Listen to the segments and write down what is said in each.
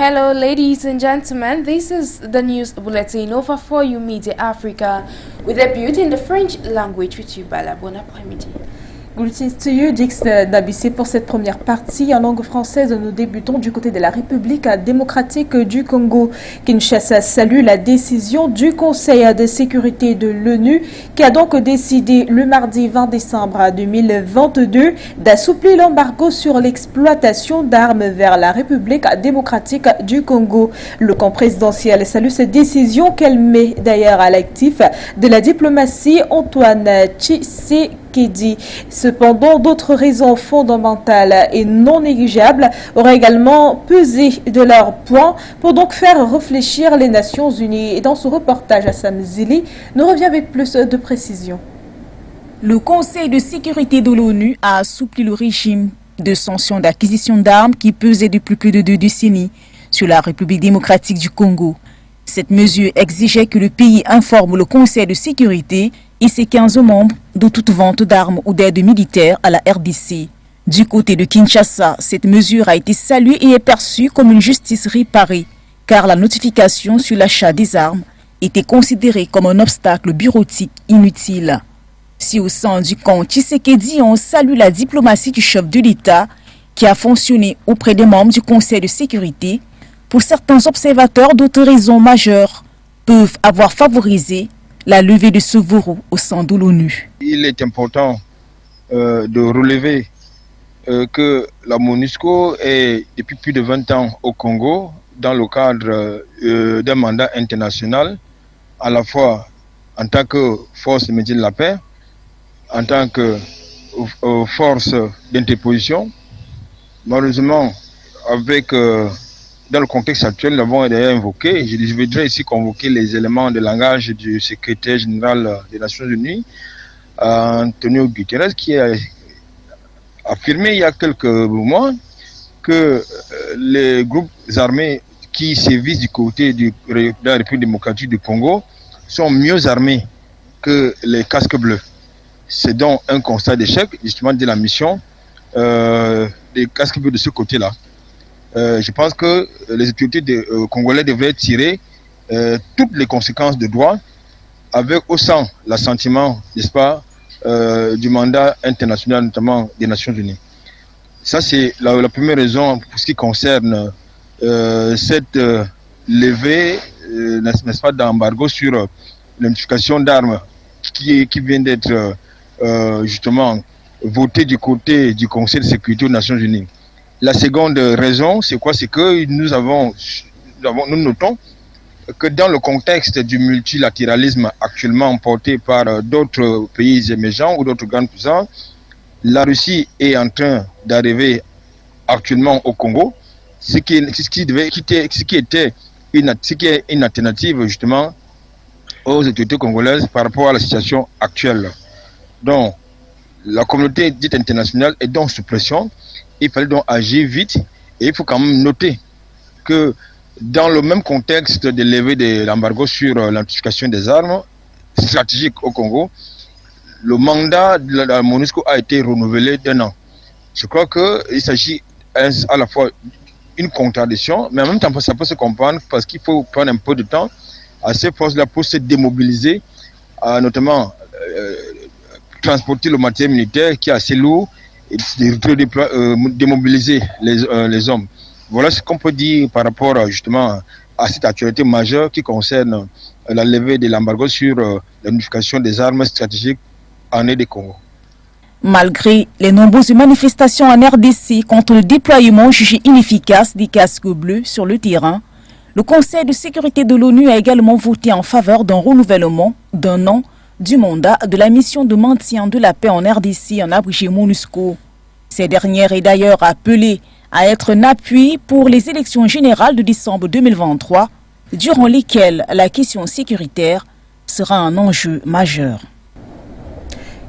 Hello, ladies and gentlemen. This is the news bulletin over for you, Media Africa, with a beauty in the French language with you, Bala. Bon après-midi. Greetings to you, Dix Nabissé. Pour cette première partie en langue française, nous débutons du côté de la République démocratique du Congo. Kinshasa salue la décision du Conseil de sécurité de l'ONU qui a donc décidé le mardi 20 décembre 2022 d'assouplir l'embargo sur l'exploitation d'armes vers la République démocratique du Congo. Le camp présidentiel salue cette décision qu'elle met d'ailleurs à l'actif de la diplomatie Antoine Tshisekedi. Cependant, d'autres raisons fondamentales et non négligeables auraient également pesé de leur poids pour donc faire réfléchir les Nations Unies. Et dans ce reportage, Assam Zili nous revient avec plus de précision. Le Conseil de sécurité de l'ONU a assoupli le régime de sanctions d'acquisition d'armes qui pesait depuis plus de 2 décennies sur la République démocratique du Congo. Cette mesure exigeait que le pays informe le Conseil de sécurité et ses 15 membres de toute vente d'armes ou d'aide militaire à la RDC. Du côté de Kinshasa, cette mesure a été saluée et est perçue comme une justice réparée, car la notification sur l'achat des armes était considérée comme un obstacle bureautique inutile. Si au sein du camp Tshisekedi, on salue la diplomatie du chef de l'État qui a fonctionné auprès des membres du Conseil de sécurité, pour certains observateurs, d'autres raisons majeures peuvent avoir favorisé la levée de ce verrou au sein de l'ONU. Il est important de relever que la MONUSCO est depuis plus de 20 ans au Congo dans le cadre d'un mandat international, à la fois en tant que force de maintien de la paix, en tant que force d'interposition. Malheureusement, avec dans le contexte actuel, nous l'avons d'ailleurs invoqué. Je voudrais ici convoquer les éléments de langage du secrétaire général des Nations Unies, Antonio Guterres, qui a affirmé il y a quelques mois que les groupes armés qui sévissent du côté de la République démocratique du Congo sont mieux armés que les casques bleus. C'est donc un constat d'échec, justement, de la mission des casques bleus de ce côté-là. Je pense que les autorités congolais devraient tirer toutes les conséquences de droit avec au sein l'assentiment, n'est-ce pas, du mandat international, notamment des Nations Unies. Ça, c'est la première raison pour ce qui concerne cette levée, n'est-ce pas, d'embargo sur l'identification d'armes qui vient d'être justement votée du côté du Conseil de sécurité des Nations Unies. La seconde raison, c'est quoi? C'est que nous notons que dans le contexte du multilatéralisme actuellement porté par d'autres pays émergents ou d'autres grandes puissances, la Russie est en train d'arriver actuellement au Congo, ce qui est une alternative justement aux autorités congolaises par rapport à la situation actuelle. Donc, la communauté dite internationale est donc sous pression. Il fallait donc agir vite et il faut quand même noter que dans le même contexte de levée de l'embargo sur l'identification des armes stratégiques au Congo, le mandat de la MONUSCO a été renouvelé d'1 an. Je crois qu'il s'agit à la fois d'une contradiction, mais en même temps ça peut se comprendre parce qu'il faut prendre un peu de temps à ces forces-là pour se démobiliser, notamment transporter le matériel militaire qui est assez lourd, et démobiliser les hommes. Voilà ce qu'on peut dire par rapport justement à cette actualité majeure qui concerne la levée de l'embargo sur l'unification des armes stratégiques en aide du Congo. Malgré les nombreuses manifestations en RDC contre le déploiement jugé inefficace des casques bleus sur le terrain, le Conseil de sécurité de l'ONU a également voté en faveur d'un renouvellement d'1 an du mandat de la mission de maintien de la paix en RDC en abrégé MONUSCO. Cette dernière est d'ailleurs appelée à être un appui pour les élections générales de décembre 2023, durant lesquelles la question sécuritaire sera un enjeu majeur.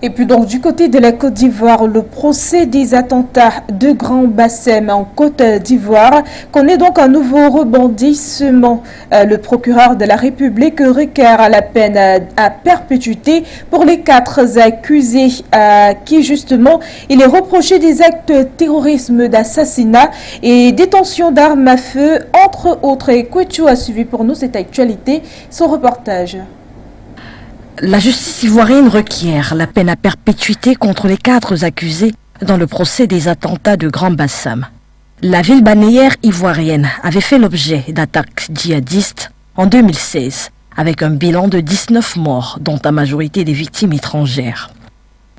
Et puis donc du côté de la Côte d'Ivoire, le procès des attentats de Grand Bassem en Côte d'Ivoire connaît donc un nouveau rebondissement. Le procureur de la République requiert la peine à perpétuité pour les 4 accusés qui justement il est reproché des actes de terrorisme, d'assassinat et détention d'armes à feu entre autres. Et Kouetchou a suivi pour nous cette actualité, son reportage. La justice ivoirienne requiert la peine à perpétuité contre les 4 accusés dans le procès des attentats de Grand Bassam. La ville balnéaire ivoirienne avait fait l'objet d'attaques djihadistes en 2016, avec un bilan de 19 morts, dont la majorité des victimes étrangères.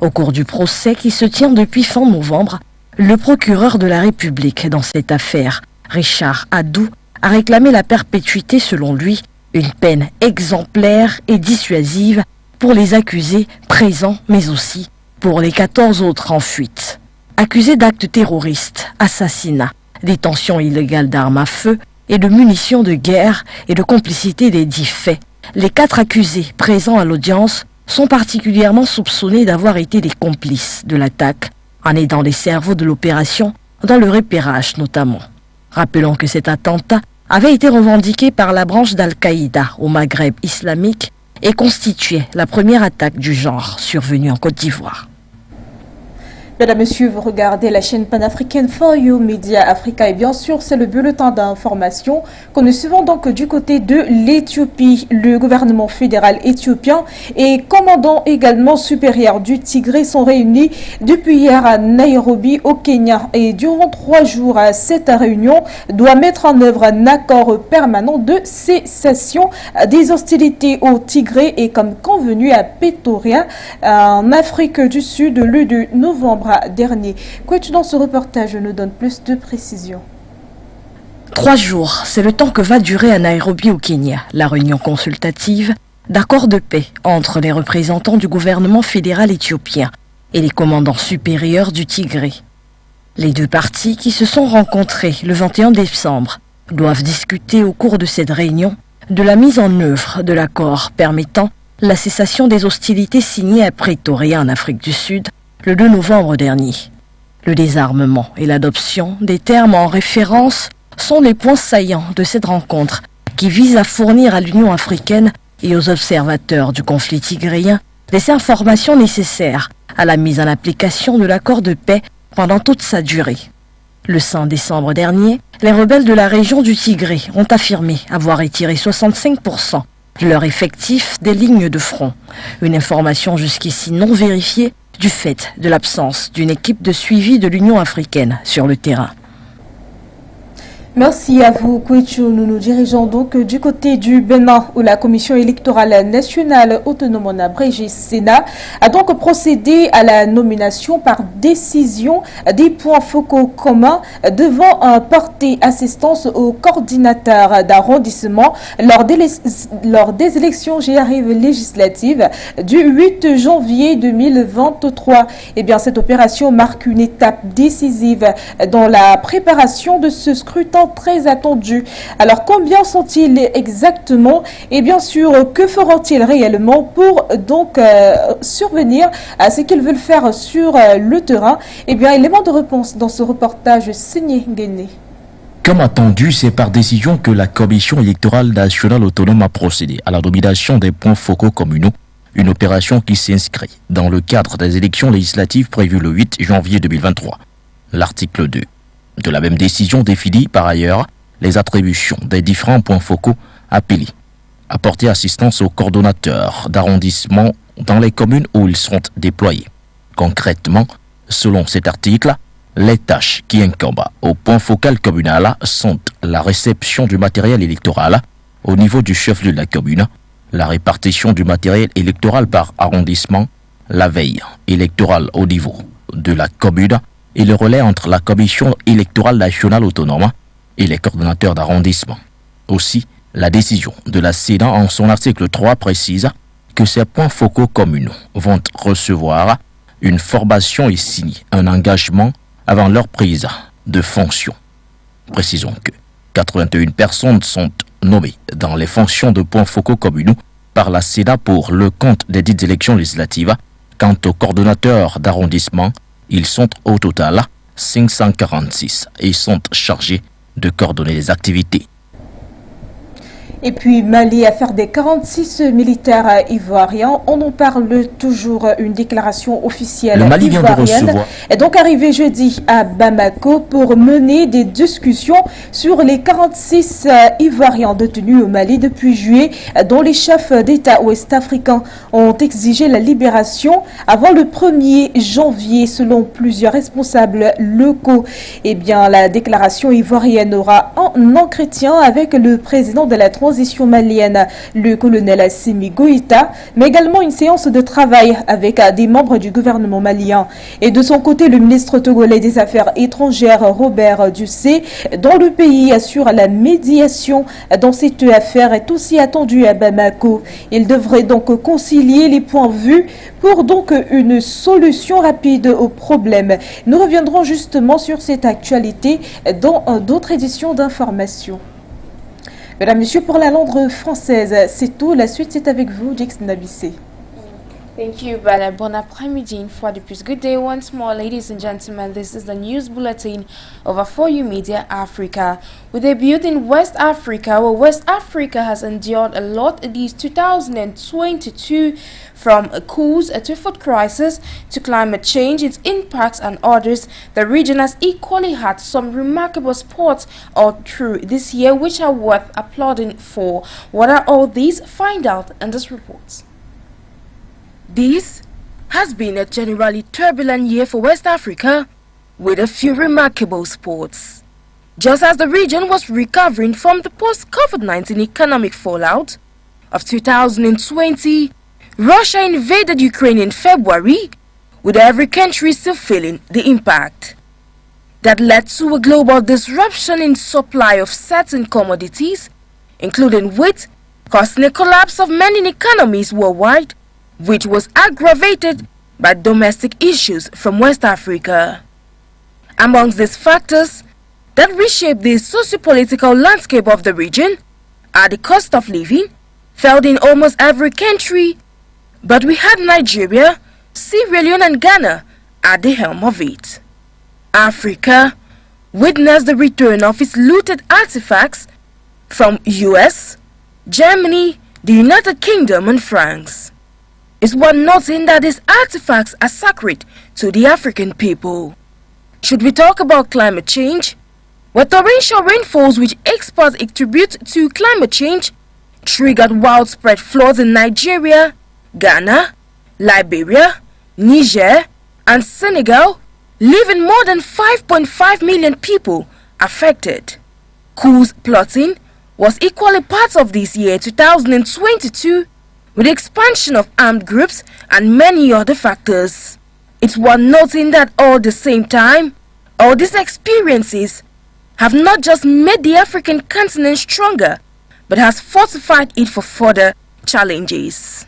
Au cours du procès qui se tient depuis fin novembre, le procureur de la République dans cette affaire, Richard Adou, a réclamé la perpétuité selon lui, une peine exemplaire et dissuasive pour les accusés présents, mais aussi pour les 14 autres en fuite. Accusés d'actes terroristes, assassinats, détention illégale d'armes à feu et de munitions de guerre et de complicité des dits faits, les 4 accusés présents à l'audience sont particulièrement soupçonnés d'avoir été des complices de l'attaque, en aidant les cerveaux de l'opération, dans le repérage notamment. Rappelons que cet attentat avait été revendiqué par la branche d'Al-Qaïda au Maghreb islamique et constituait la première attaque du genre survenue en Côte d'Ivoire. Mesdames, Messieurs, vous regardez la chaîne panafricaine For You Media Africa et bien sûr c'est le bulletin d'information que nous suivons donc du côté de l'Éthiopie. Le gouvernement fédéral éthiopien et commandant également supérieur du Tigré sont réunis depuis hier à Nairobi au Kenya et durant 3 jours cette réunion doit mettre en œuvre un accord permanent de cessation des hostilités au Tigré et comme convenu à Pretoria en Afrique du Sud le 2 novembre dernier. Quoi-tu dans ce reportage nous donne plus de précisions? 3 jours, c'est le temps que va durer à Nairobi au Kenya la réunion consultative d'accord de paix entre les représentants du gouvernement fédéral éthiopien et les commandants supérieurs du Tigré. Les 2 parties qui se sont rencontrées le 21 décembre doivent discuter au cours de cette réunion de la mise en œuvre de l'accord permettant la cessation des hostilités signées à Pretoria en Afrique du Sud le 2 novembre dernier. Le désarmement et l'adoption des termes en référence sont les points saillants de cette rencontre qui vise à fournir à l'Union africaine et aux observateurs du conflit tigréen les informations nécessaires à la mise en application de l'accord de paix pendant toute sa durée. Le 5 décembre dernier, les rebelles de la région du Tigré ont affirmé avoir retiré 65% de leur effectif des lignes de front, une information jusqu'ici non vérifiée du fait de l'absence d'une équipe de suivi de l'Union africaine sur le terrain. Merci à vous, Kouetchou. Nous nous dirigeons donc du côté du Bénin où la Commission électorale nationale autonome en abrégé Sénat a donc procédé à la nomination par décision des points focaux communs devant porter assistance aux coordinateurs d'arrondissement lors des élections législatives du 8 janvier 2023. Eh bien, cette opération marque une étape décisive dans la préparation de ce scrutin très attendu. Alors combien sont-ils exactement et bien sûr que feront-ils réellement pour donc survenir à ce qu'ils veulent faire sur le terrain? Eh bien élément de réponse dans ce reportage signé Guéné. Comme attendu, c'est par décision que la Commission électorale nationale autonome a procédé à la nomination des points focaux communaux, une opération qui s'inscrit dans le cadre des élections législatives prévues le 8 janvier 2023. L'article 2 de la même décision définit par ailleurs les attributions des différents points focaux appelés à porter assistance aux coordonnateurs d'arrondissement dans les communes où ils seront déployés. Concrètement, selon cet article, les tâches qui incombent au point focal communal sont la réception du matériel électoral au niveau du chef-lieu de la commune, la répartition du matériel électoral par arrondissement, la veille électorale au niveau de la commune, et le relais entre la Commission électorale nationale autonome et les coordonnateurs d'arrondissement. Aussi, la décision de la Sénat en son article 3 précise que ces points focaux communaux vont recevoir une formation et signer un engagement avant leur prise de fonction. Précisons que 81 personnes sont nommées dans les fonctions de points focaux communaux par la Sénat pour le compte des dites élections législatives Quant aux coordonnateurs d'arrondissement, ils sont au total 546 et sont chargés de coordonner les activités. Et puis Mali, affaire des 46 militaires ivoiriens, on en parle toujours, une déclaration officielle Le Mali vient de recevoir. est donc arrivé jeudi à Bamako pour mener des discussions sur les 46 Ivoiriens détenus au Mali depuis juillet, dont les chefs d'État ouest-africains ont exigé la libération avant le 1er janvier, selon plusieurs responsables locaux. Eh bien, la déclaration ivoirienne aura un entretien avec le président de la transition malienne, le colonel Assimi Goïta, mais également une séance de travail avec des membres du gouvernement malien. Et de son côté, le ministre togolais des Affaires étrangères, Robert Dussé, dont le pays assure la médiation dans cette affaire, est aussi attendu à Bamako. Il devrait donc concilier les points de vue pour donc une solution rapide au problème. Nous reviendrons justement sur cette actualité dans d'autres éditions d'information. Mesdames, Messieurs, pour la Londres française, c'est tout. La suite, c'est avec vous, Jix Nabissé. Thank you, Bella. Bon après-midi, une fois de plus. Good day once more, ladies and gentlemen. This is the news bulletin of 4U Media Africa. With a build in West Africa, well, West Africa has endured a lot this 2022, from coups to food crisis to climate change, its impacts and others. The region has equally had some remarkable sports all through this year, which are worth applauding for. What are all these? Find out in this report. This has been a generally turbulent year for West Africa, with a few remarkable sports. Just as the region was recovering from the post-COVID-19 economic fallout of 2020, Russia invaded Ukraine in February, with every country still feeling the impact. That led to a global disruption in supply of certain commodities, including wheat, causing a collapse of many economies worldwide, which was aggravated by domestic issues from West Africa. Amongst these factors that reshaped the socio-political landscape of the region are the cost of living, felt in almost every country, but we had Nigeria, Sierra Leone and Ghana at the helm of it. Africa witnessed the return of its looted artifacts from US, Germany, the United Kingdom and France. It's worth noting that these artifacts are sacred to the African people. Should we talk about climate change? Well, torrential rainfalls, which experts attribute to climate change, triggered widespread floods in Nigeria, Ghana, Liberia, Niger, and Senegal, leaving more than 5.5 million people affected. Coup plotting was equally part of this year 2022, with the expansion of armed groups and many other factors. It's worth noting that all the same time, all these experiences have not just made the African continent stronger, but has fortified it for further challenges.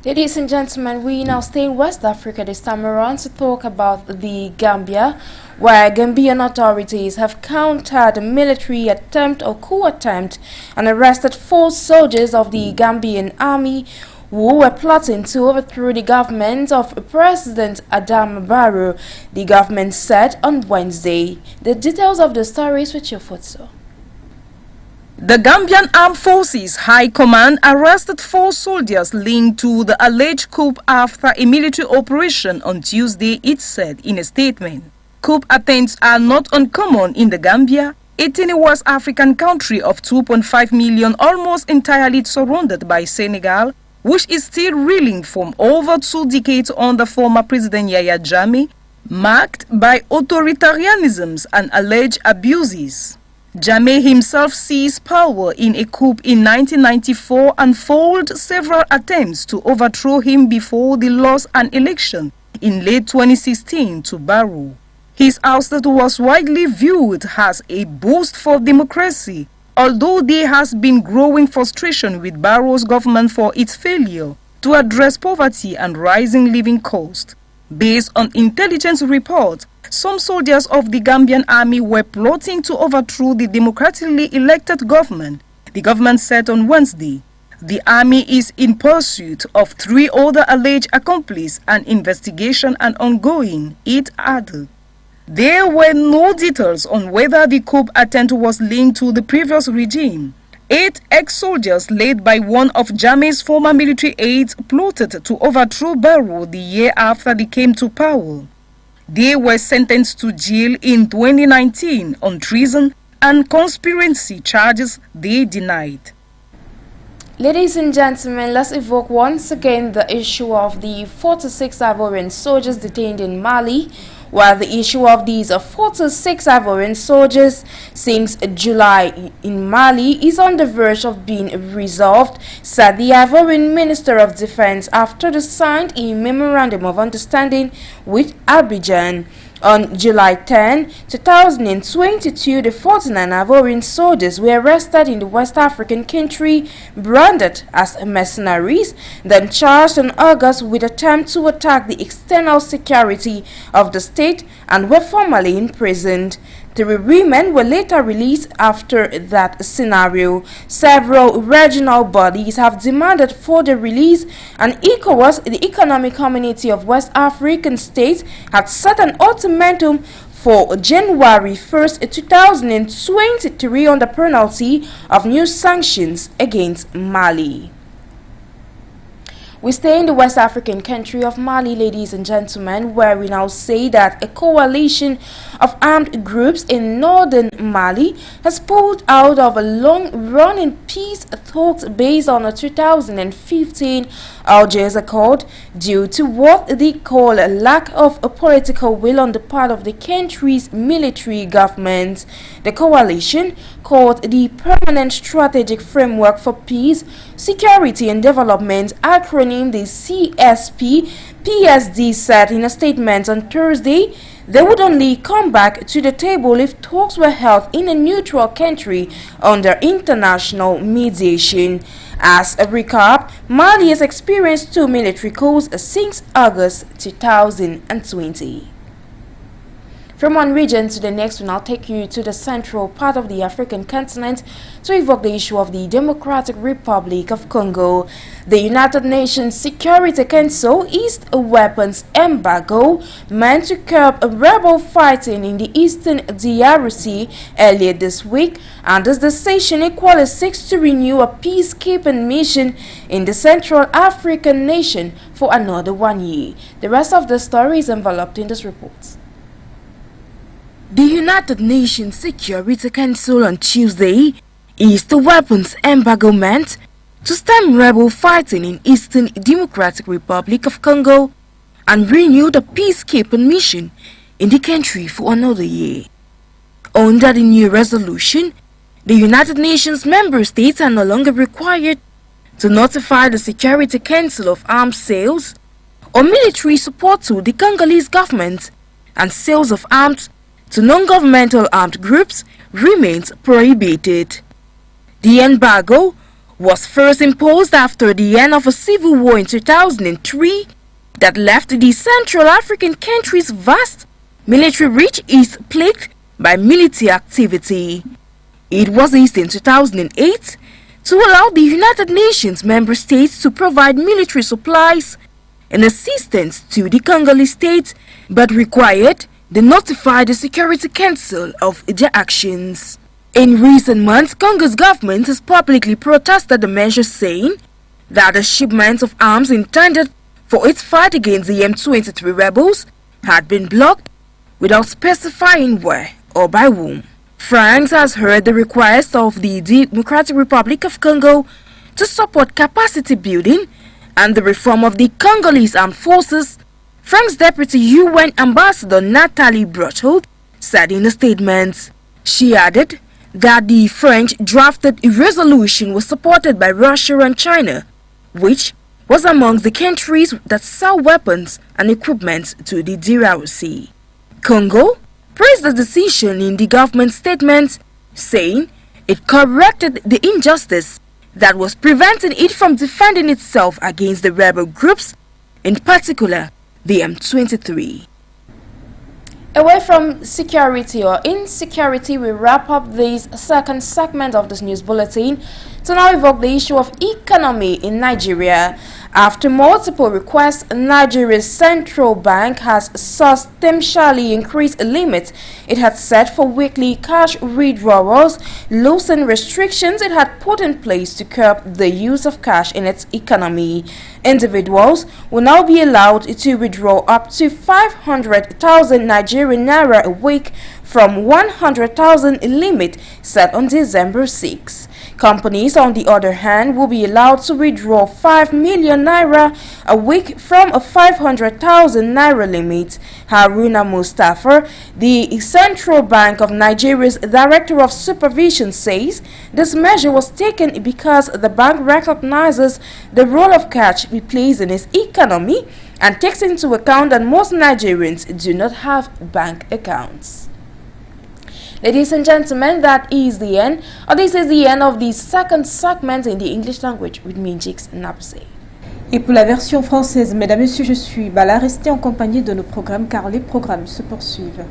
Ladies and gentlemen, we now stay in West Africa this time around to talk about the Gambia, where Gambian authorities have countered a military attempt or coup attempt and arrested 4 soldiers of the Gambian army who were plotting to overthrow the government of President Adama Barrow, the government said on Wednesday. The details of the story is with your photo. The Gambian Armed Forces High Command arrested 4 soldiers linked to the alleged coup after a military operation on Tuesday, it said in a statement. Coup attempts are not uncommon in the Gambia, a tiny West African country of 2.5 million, almost entirely surrounded by Senegal, which is still reeling from over 2 decades under former President Yahya Jammeh, marked by authoritarianisms and alleged abuses. Jammeh himself seized power in a coup in 1994 and foiled several attempts to overthrow him before the loss an election in late 2016 to Barrow. His ousting was widely viewed as a boost for democracy, although there has been growing frustration with Barrow's government for its failure to address poverty and rising living costs. Based on intelligence reports, some soldiers of the Gambian army were plotting to overthrow the democratically elected government, the government said on Wednesday. The army is in pursuit of 3 other alleged accomplices and investigation are ongoing, it added. There were no details on whether the coup attempt was linked to the previous regime. 8 ex-soldiers led by one of Jammeh's former military aides plotted to overthrow Barrow the year after they came to power. They were sentenced to jail in 2019 on treason and conspiracy charges they denied. Ladies and gentlemen, let's evoke once again the issue of the 46 Ivorian soldiers detained in Mali. While the issue of these 46 Ivorian soldiers since July in Mali is on the verge of being resolved, said the Ivorian Minister of Defense after they signed a memorandum of understanding with Abidjan. On July 10, 2022, the 49 Ivorian soldiers were arrested in the West African country, branded as mercenaries, then charged in August with attempt to attack the external security of the state and were formally imprisoned. 3 women were later released after that scenario. Several regional bodies have demanded for the release, and ECOWAS, the Economic Community of West African States, had set an ultimatum for January 1st, 2023 on the penalty of new sanctions against Mali. We stay in the West African country of Mali, ladies and gentlemen, where we now say that a coalition of armed groups in northern Mali has pulled out of a long-running peace talks based on a 2015 Algiers Accord due to what they call a lack of a political will on the part of the country's military government. The coalition, called the Permanent Strategic Framework for Peace, Security and Development, acronym the CSP-PSD, said in a statement on Thursday they would only come back to the table if talks were held in a neutral country under international mediation. As a recap, Mali has experienced 2 military coups since August 2020. From one region to the next, we'll now take you to the central part of the African continent to evoke the issue of the Democratic Republic of Congo. The United Nations Security Council eased a weapons embargo meant to curb rebel fighting in the eastern DRC earlier this week, and this decision equally seeks to renew a peacekeeping mission in the Central African nation for another 1 year. The rest of the story is enveloped in this report. The United Nations Security Council on Tuesday eased the weapons embargo meant to stem rebel fighting in Eastern Democratic Republic of Congo and renew the peacekeeping mission in the country for another year. Under the new resolution, the United Nations member states are no longer required to notify the Security Council of arms sales or military support to the Congolese government, and sales of arms to non-governmental armed groups remains prohibited. The embargo was first imposed after the end of a civil war in 2003 that left the Central African country's vast military reach east plagued by military activity. It was eased in 2008 to allow the United Nations member states to provide military supplies and assistance to the Congolese state, but required they notify the Security Council of their actions. In recent months, Congo's government has publicly protested the measure, saying that the shipments of arms intended for its fight against the M23 rebels had been blocked without specifying where or by whom. France has heard the request of the Democratic Republic of Congo to support capacity building and the reform of the Congolese armed forces. France's Deputy UN Ambassador Nathalie Brothold said in a statement. She added that the French drafted resolution was supported by Russia and China, which was among the countries that sell weapons and equipment to the DRC. Congo praised the decision in the government statement, saying it corrected the injustice that was preventing it from defending itself against the rebel groups, in particular the M23. Away from security or insecurity, we wrap up this second segment of this news bulletin to now evoke the issue of economy in Nigeria. After multiple requests, Nigeria's central bank has substantially increased the limit it had set for weekly cash withdrawals, loosened restrictions it had put in place to curb the use of cash in its economy. Individuals will now be allowed to withdraw up to 500,000 Nigerian naira a week from 100,000 limit set on December 6. Companies, on the other hand, will be allowed to withdraw 5 million naira a week from a 500,000 naira limit. Haruna Mustafa, the Central Bank of Nigeria's Director of Supervision, says this measure was taken because the bank recognizes the role of cash it plays in its economy and takes into account that most Nigerians do not have bank accounts. Ladies and gentlemen, that is the end, or this is the end of the second segment in the English language with me, Jix Napse. Et pour la version française, mesdames et messieurs, je suis Bala, restez en compagnie de nos programmes car les programmes se poursuivent.